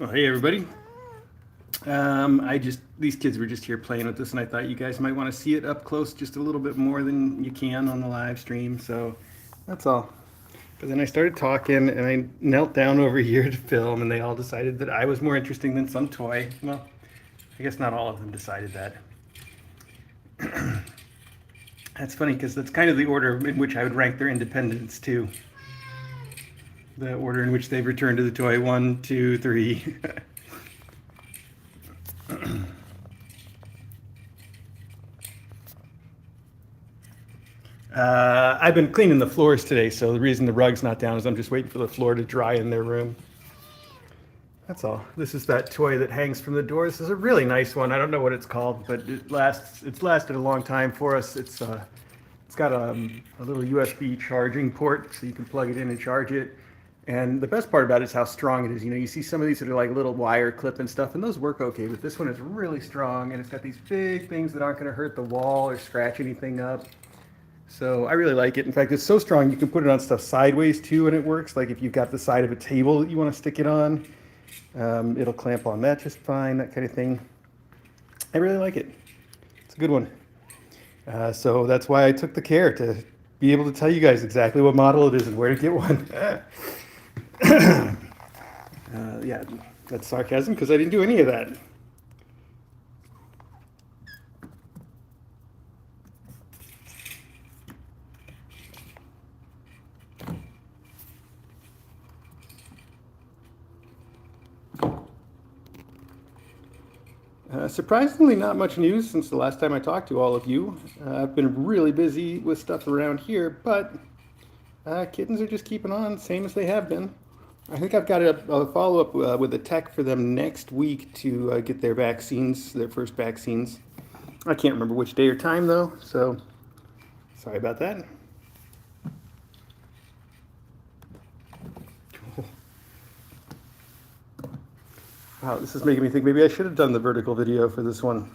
Well, hey everybody. These kids were just here playing with this, and I thought you guys might want to see it up close just a little bit more than you can on the live stream. So that's all. But then I started talking, and I knelt down over here to film, and they all decided that I was more interesting than some toy. Well, I guess not all of them decided that. That's funny because that's kind of the order in which I would rank their independence too. The order in which they've returned to the toy: one, two, three. I've been cleaning the floors today, so the reason the rug's not down is I'm just waiting for the floor to dry in their room. That's all. This is that toy that hangs from the door. This is a really nice one. I don't know what it's called, but it's lasted a long time for us. It's got a little USB charging port, so you can plug it in and charge it. And the best part about it is how strong it is. You know, you see some of these that are like little wire clip and stuff, and those work okay, but this one is really strong, and it's got these big things that aren't going to hurt the wall or scratch anything up. So I really like it. In fact, it's so strong you can put it on stuff sideways too, and it works. Like if you've got the side of a table that you want to stick it on, it'll clamp on that just fine, that kind of thing. I really like it. It's a good one. So that's why I took the care to be able to tell you guys exactly what model it is and where to get one. Yeah, that's sarcasm because I didn't do any of that. Surprisingly, not much news since the last time I talked to all of you. I've been really busy with stuff around here, but kittens are just keeping on, same as they have been. I think I've got a follow-up with a tech for them next week to get their vaccines, their first vaccines. I can't remember which day or time, though, so sorry about that. Wow, this is making me think maybe I should have done the vertical video for this one.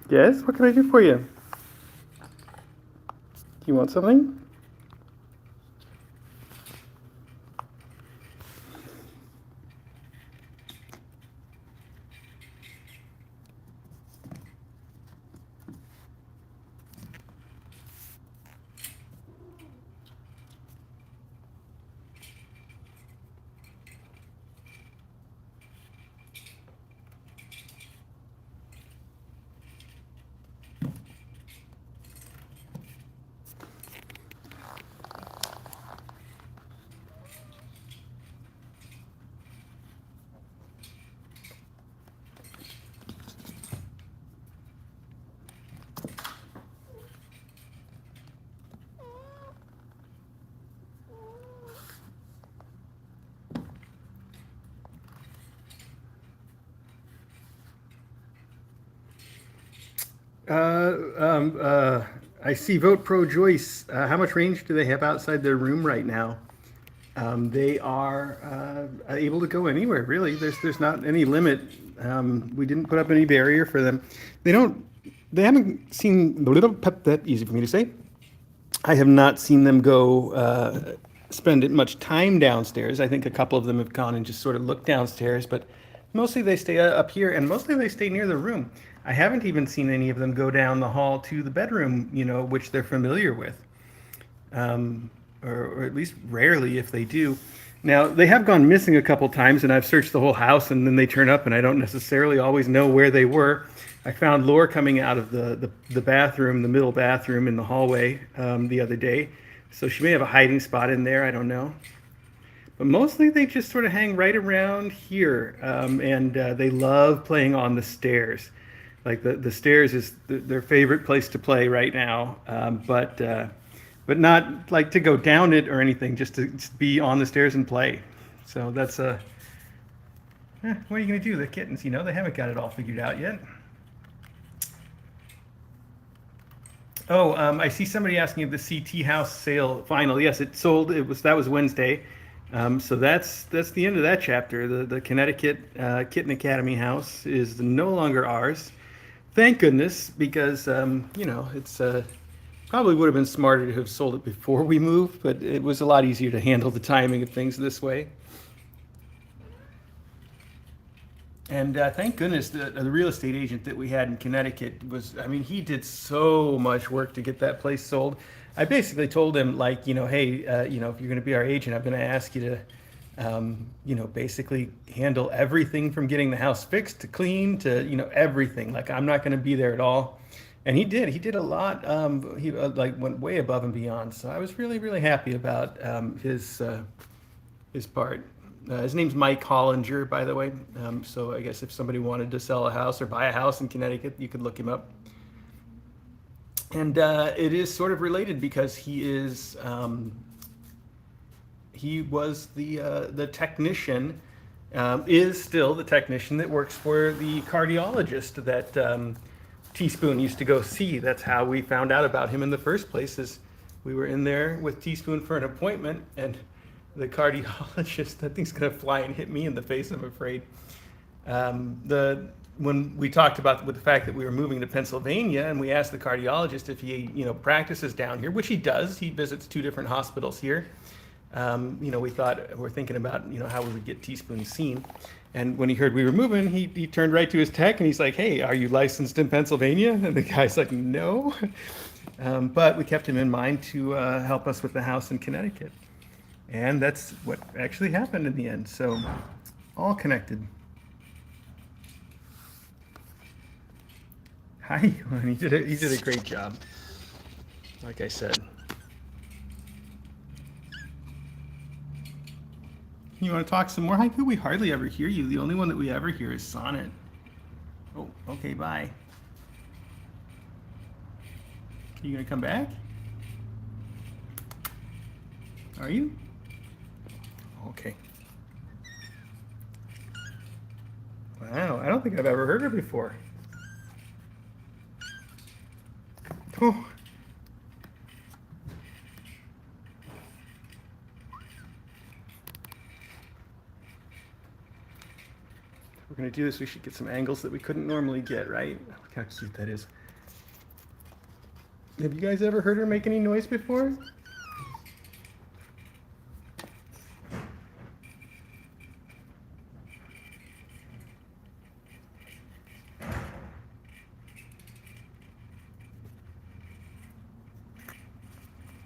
Yes, what can I do for you? Do you want something? I see Vote Pro Joyce. How much range do they have outside their room right now? They are able to go anywhere, really. There's not any limit. We didn't put up any barrier for them. They haven't seen the little pet that easy for me to say. I have not seen them go spend much time downstairs. I think a couple of them have gone and just sort of looked downstairs, but mostly they stay up here, and mostly they stay near the room. I haven't even seen any of them go down the hall to the bedroom, which they're familiar with, or at least rarely if they do. Now, they have gone missing a couple times, and I've searched the whole house, and then they turn up, and I don't necessarily always know where they were. I found Lore coming out of the bathroom, the middle bathroom in the hallway the other day. So she may have a hiding spot in there, I don't know. But mostly they just sort of hang right around here, and they love playing on the stairs. Like the stairs is their favorite place to play right now, but not like to go down it or anything, just to be on the stairs and play. So that's What are you going to do? The kittens, you know, they haven't got it all figured out yet. Oh, I see somebody asking if the CT house sale final. Yes, it sold. That was Wednesday. So that's the end of that chapter. The Connecticut Kitten Academy house is no longer ours. Thank goodness, because you know, it's probably would have been smarter to have sold it before we moved, but it was a lot easier to handle the timing of things this way. And thank goodness the real estate agent that we had in Connecticut was, I mean, he did so much work to get that place sold. I basically told him, like, you know, hey, you know, if you're going to be our agent, I'm going to ask you to, you know, basically handle everything from getting the house fixed to clean to, you know, everything. Like, I'm not going to be there at all. And he did. He did a lot. He like went way above and beyond. So I was really, really happy about his part. His name's Mike Hollinger, by the way. So I guess if somebody wanted to sell a house or buy a house in Connecticut, you could look him up. And it is sort of related because he was the technician, is still the technician that works for the cardiologist that Teaspoon used to go see. That's how we found out about him in the first place. Is we were in there with Teaspoon for an appointment, and the cardiologist, that thing's gonna fly and hit me in the face, I'm afraid. When we talked about with the fact that we were moving to Pennsylvania, and we asked the cardiologist if he, you know, practices down here, which he does. He visits 2 different hospitals here. You know, we're thinking about, you know, how we would get Teaspoon seen. And when he heard we were moving, he turned right to his tech and he's like, "Hey, are you licensed in Pennsylvania?" And the guy's like, "No." But we kept him in mind to help us with the house in Connecticut. And that's what actually happened in the end. So, all connected. Hi, he did a great job. Like I said. You want to talk some more, Haiku? We hardly ever hear you. The only one that we ever hear is Sonnet. Oh, okay, bye. Are you gonna come back? Are you? Okay. Wow, I don't think I've ever heard her before. Oh. We're gonna do this, we should get some angles that we couldn't normally get, right? Look how cute that is. Have you guys ever heard her make any noise before?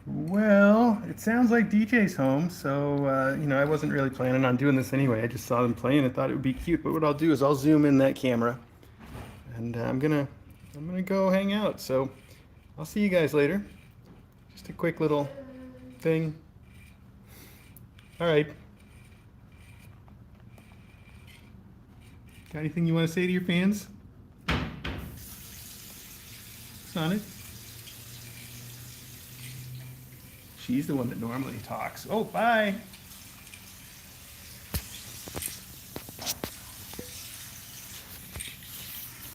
Well, it sounds like DJ's home, so you know, I wasn't really planning on doing this anyway. I just saw them playing and thought it would be cute. But what I'll do is I'll zoom in that camera, and I'm gonna go hang out. So I'll see you guys later. Just a quick little thing. All right. Got anything you want to say to your fans? Sonic? She's the one that normally talks. Oh, bye.